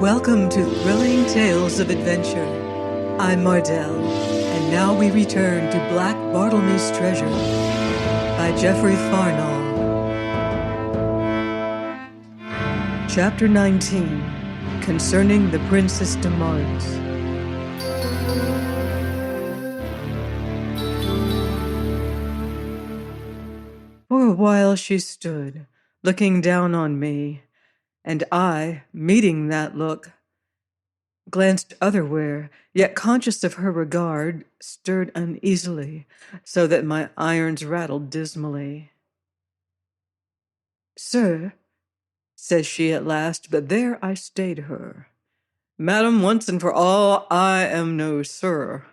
Welcome to Thrilling Tales of Adventure. I'm Mardell, and now we return to Black Bartlemy's Treasure by Geoffrey Farnall. Chapter 19, Concerning the Princess DAMARIS. For a while she stood, looking down on me, and I, meeting that look, glanced otherwhere, yet conscious of her regard, stirred uneasily, so that my irons rattled dismally. "Sir," says she at last, but there I stayed her. "Madam, once and for all, I am no sir."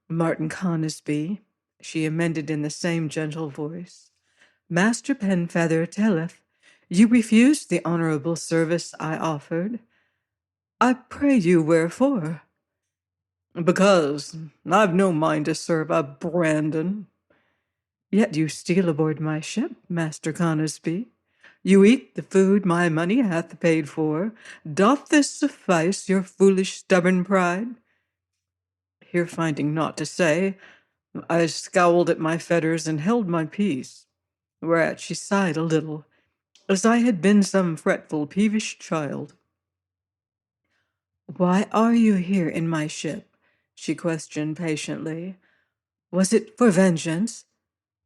"Martin Conisbee," she amended in the same gentle voice, "Master Penfeather telleth, you refused the honorable service I offered. I pray you wherefore?" "Because I've no mind to serve a Brandon." "Yet you steal aboard my ship, Master Conisbee. You eat the food my money hath paid for. Doth this suffice your foolish stubborn pride?" Here finding naught to say, I scowled at my fetters and held my peace, whereat she sighed a little, as I had been some fretful, peevish child. "Why are you here in my ship?" she questioned patiently. "Was it for vengeance?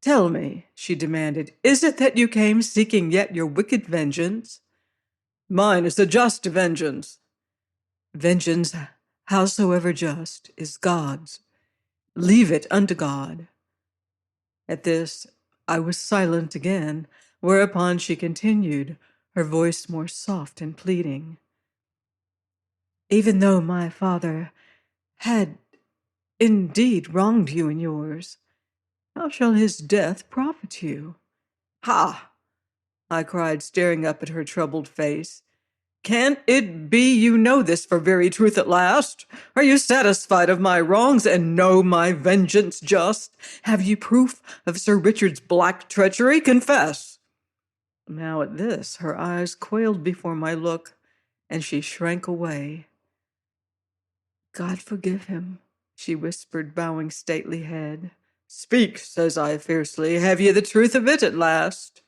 Tell me," she demanded, "is it that you came seeking yet your wicked vengeance?" "Mine is a just vengeance." "Vengeance, howsoever just, is God's. Leave it unto God." At this, I was silent again, whereupon she continued, her voice more soft and pleading. "Even though my father had indeed wronged you and yours, how shall his death profit you?" "Ha!" I cried, staring up at her troubled face. "Can it be you know this for very truth at last? Are you satisfied of my wrongs and know my vengeance just? Have you proof of Sir Richard's black treachery? Confess." Now at this her eyes quailed before my look, and she shrank away. "God forgive him," she whispered, bowing stately head. "Speak," says I fiercely, "have ye the truth of it at last?"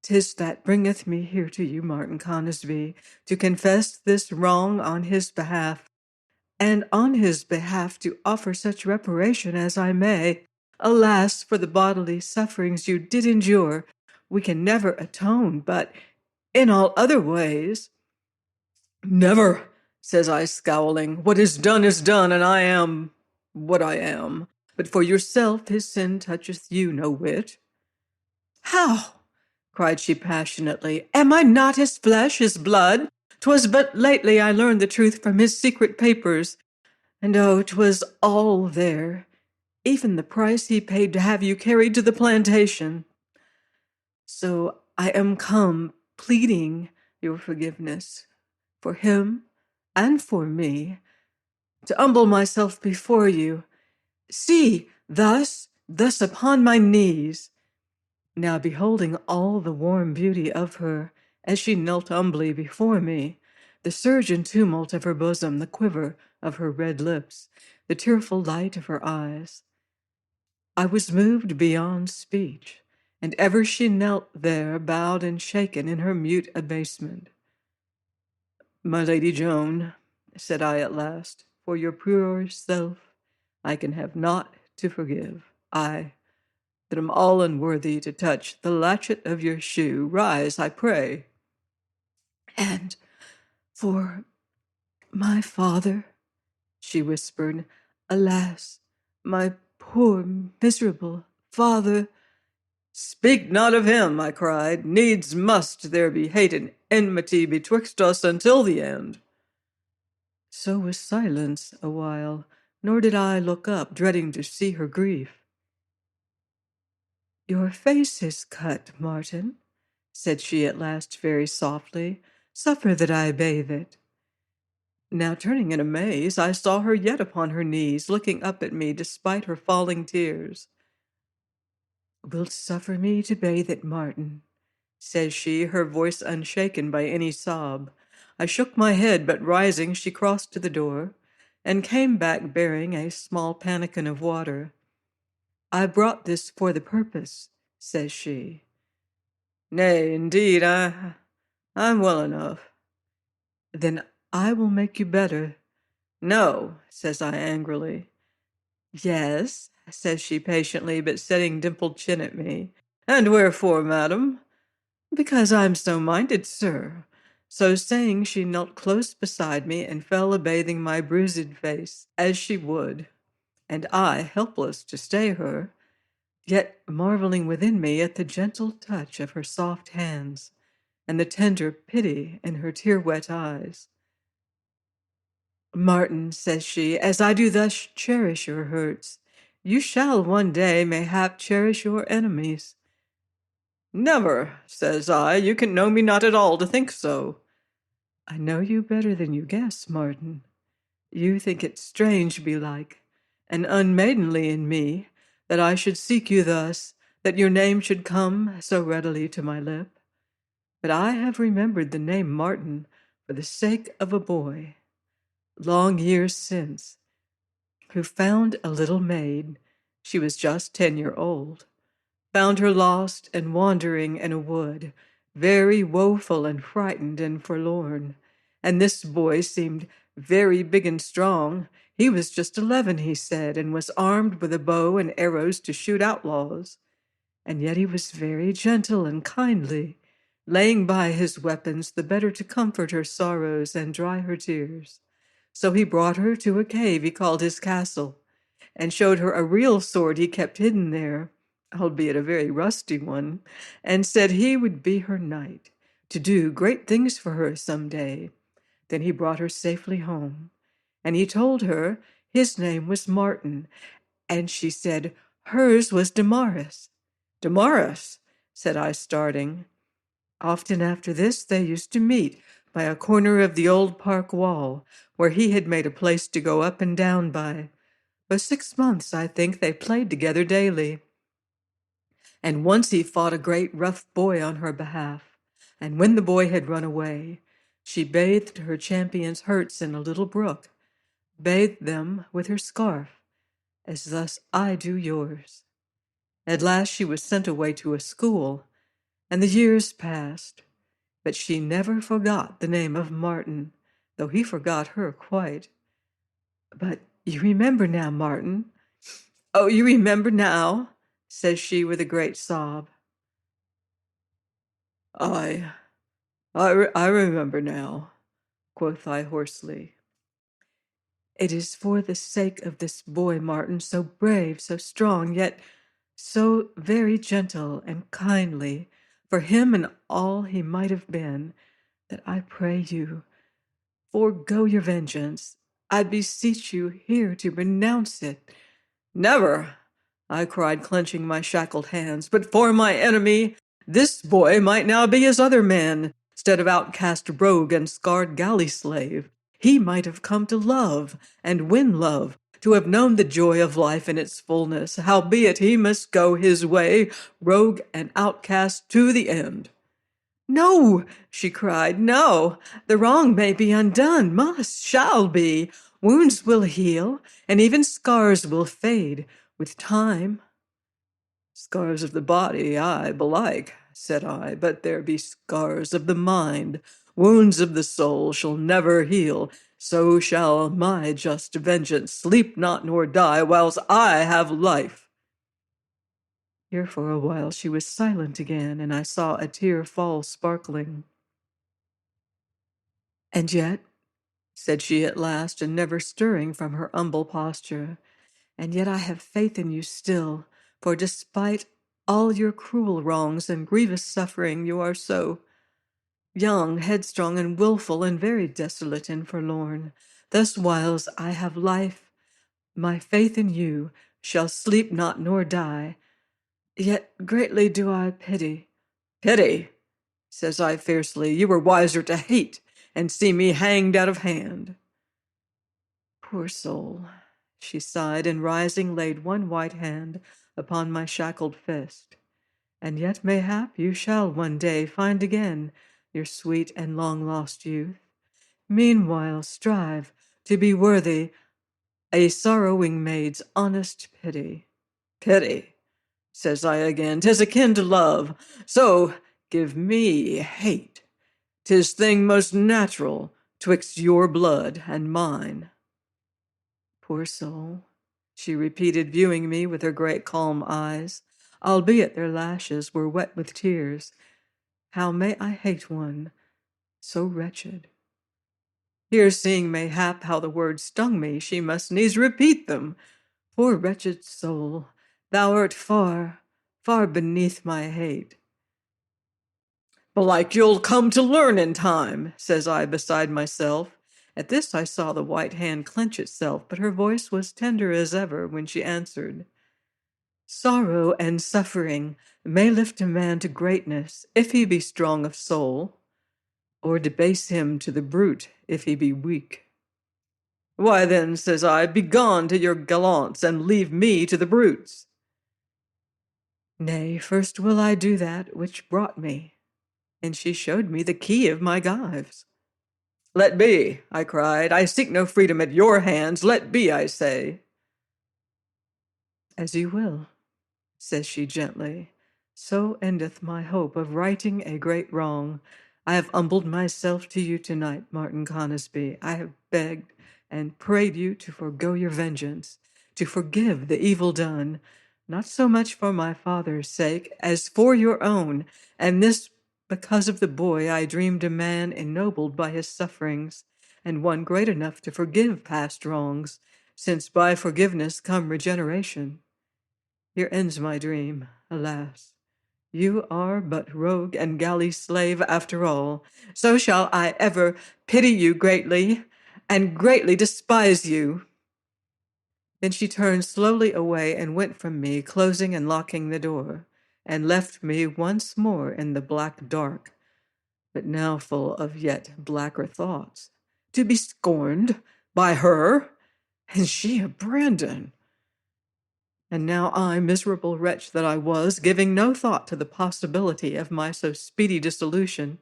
"'Tis that bringeth me here to you, Martin Conisbee, to confess this wrong on his behalf, and on his behalf to offer such reparation as I may. Alas, for the bodily sufferings you did endure, we can never atone, but in all other ways—" "Never," says I, scowling. "What is done, and I am what I am. But for yourself his sin toucheth you no whit." "How?" cried she passionately. "Am I not his flesh, his blood? 'Twas but lately I learned the truth from his secret papers, and oh, 'twas all there, even the price he paid to have you carried to the plantation. So I am come pleading your forgiveness for him and for me, to humble myself before you. See, thus upon my knees." Now beholding all the warm beauty of her, as she knelt humbly before me, the surge and tumult of her bosom, the quiver of her red lips, the tearful light of her eyes, I was moved beyond speech, and ever she knelt there, bowed and shaken in her mute abasement. "My Lady Joan," said I at last, "for your pure self I can have naught to forgive. I, that am all unworthy to touch the latchet of your shoe. Rise, I pray." "And for my father," she whispered, "alas, my poor miserable father—" "Speak not of him," I cried. "Needs must there be hate and enmity betwixt us until the end." So was silence a while, nor did I look up, dreading to see her grief. "Your face is cut, Martin," said she at last very softly. "Suffer that I bathe it." Now turning in amaze, I saw her yet upon her knees, looking up at me despite her falling tears. "Wilt suffer me to bathe it, Martin?" says she, her voice unshaken by any sob. I shook my head, but rising, she crossed to the door and came back bearing a small pannikin of water. I brought this for the purpose, says she. Nay, indeed, I'm well enough. Then I will make you better. No, says I angrily. Yes, says she patiently, but setting dimpled chin at me. And wherefore, madam? Because I'm so minded, sir. So saying, she knelt close beside me and fell a-bathing my bruised face, as she would, and I, helpless to stay her, yet marveling within me at the gentle touch of her soft hands and the tender pity in her tear-wet eyes. Martin, says she, as I do thus cherish your hurts, you shall one day mayhap cherish your enemies. Never, says I, you can know me not at all to think so. I know you better than you guess, Martin. You think it strange, belike, and unmaidenly in me, that I should seek you thus, that your name should come so readily to my lip. But I have remembered the name Martin for the sake of a boy, long years since, who found a little maid, she was just 10-year-old, found her lost and wandering in a wood, very woeful and frightened and forlorn. And this boy seemed very big and strong. He was just 11, he said, and was armed with a bow and arrows to shoot outlaws. And yet he was very gentle and kindly, laying by his weapons the better to comfort her sorrows and dry her tears. So he brought her to a cave he called his castle, and showed her a real sword he kept hidden there, albeit a very rusty one, and said he would be her knight, to do great things for her some day. Then he brought her safely home, and he told her his name was Martin, and she said hers was DAMARIS. DAMARIS, said I, starting. Often after this they used to meet by a corner of the old park wall, where he had made a place to go up and down by. For 6 months, I think, they played together daily. And once he fought a great rough boy on her behalf, and when the boy had run away, she bathed her champion's hurts in a little brook, bathed them with her scarf, as thus I do yours. At last she was sent away to a school, and the years passed, but she never forgot the name of Martin, though he forgot her quite. But you remember now, Martin? Oh, you remember now? Says she with a great sob. I remember now, quoth I hoarsely. It is for the sake of this boy, Martin, so brave, so strong, yet so very gentle and kindly, for him and all he might have been, that I pray you, forego your vengeance. I beseech you here to renounce it. Never, I cried, clenching my shackled hands, but for my enemy, this boy might now be as other men, instead of outcast rogue and scarred galley slave. He might have come to love and win love, to have known the joy of life in its fullness, howbeit he must go his way, rogue and outcast to the end. No, she cried, no, the wrong may be undone, must, shall be. Wounds will heal, and even scars will fade with time. Scars of the body, aye, belike, said I, but there be scars of the mind. Wounds of the soul shall never heal. So shall my just vengeance sleep not nor die, whilst I have life. Here for a while she was silent again, and I saw a tear fall sparkling. And yet, said she at last, and never stirring from her humble posture, and yet I have faith in you still, for despite all your cruel wrongs and grievous suffering, you are so young, headstrong, and wilful, and very desolate and forlorn. Thus whiles I have life, my faith in you shall sleep not nor die. Yet greatly do I pity. Pity, says I fiercely, you were wiser to hate and see me hanged out of hand. Poor soul, she sighed, and rising laid one white hand upon my shackled fist. And yet mayhap you shall one day find again your sweet and long-lost youth, Meanwhile strive to be worthy a sorrowing maid's honest pity. Pity, says I again, 'tis akin to love, so give me hate. 'Tis thing most natural twixt your blood and mine. Poor soul, she repeated, viewing me with her great calm eyes, albeit their lashes were wet with tears. How may I hate one so wretched? Here seeing mayhap how the words stung me, she must needs repeat them. Poor wretched soul, thou art far, far beneath my hate. Belike you'll come to learn in time, says I beside myself. At this I saw the white hand clench itself, but her voice was tender as ever when she answered. Sorrow and suffering may lift a man to greatness if he be strong of soul, or debase him to the brute if he be weak. Why then, says I, begone to your gallants, and leave me to the brutes. Nay, first will I do that which brought me. And she showed me the key of my gyves. Let be, I cried. I seek no freedom at your hands. Let be, I say. As you will, says she gently. So endeth my hope of righting a great wrong. I have humbled myself to you tonight, Martin Conisbee. I have begged and prayed you to forego your vengeance, to forgive the evil done, not so much for my father's sake as for your own, and this because of the boy I dreamed a man ennobled by his sufferings, and one great enough to forgive past wrongs, since by forgiveness come regeneration. Here ends my dream, alas. You are but rogue and galley slave after all. So shall I ever pity you greatly, and greatly despise you. Then she turned slowly away and went from me, closing and locking the door, and left me once more in the black dark, but now full of yet blacker thoughts. To be scorned by her, and she a Brandon. And now I, miserable wretch that I was, giving no thought to the possibility of my so speedy dissolution,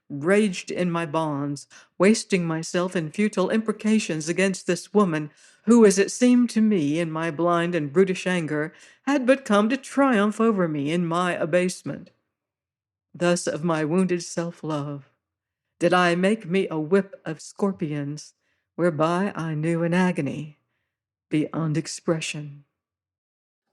raged in my bonds, wasting myself in futile imprecations against this woman who, as it seemed to me in my blind and brutish anger, had but come to triumph over me in my abasement. Thus of my wounded self-love did I make me a whip of scorpions, whereby I knew an agony beyond expression.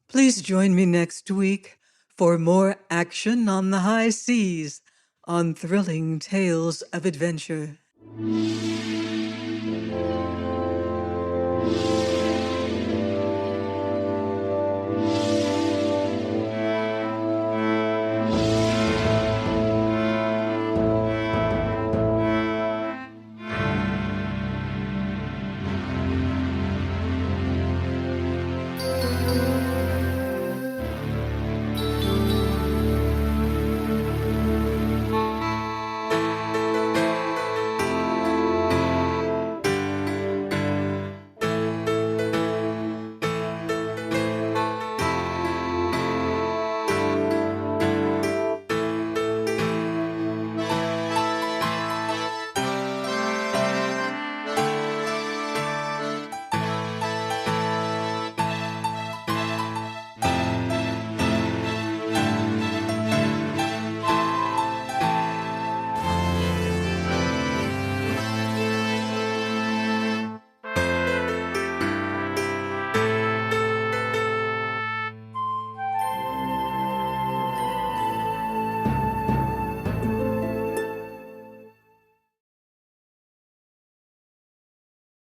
Please join me next week for more action on the high seas, on thrilling tales of adventure.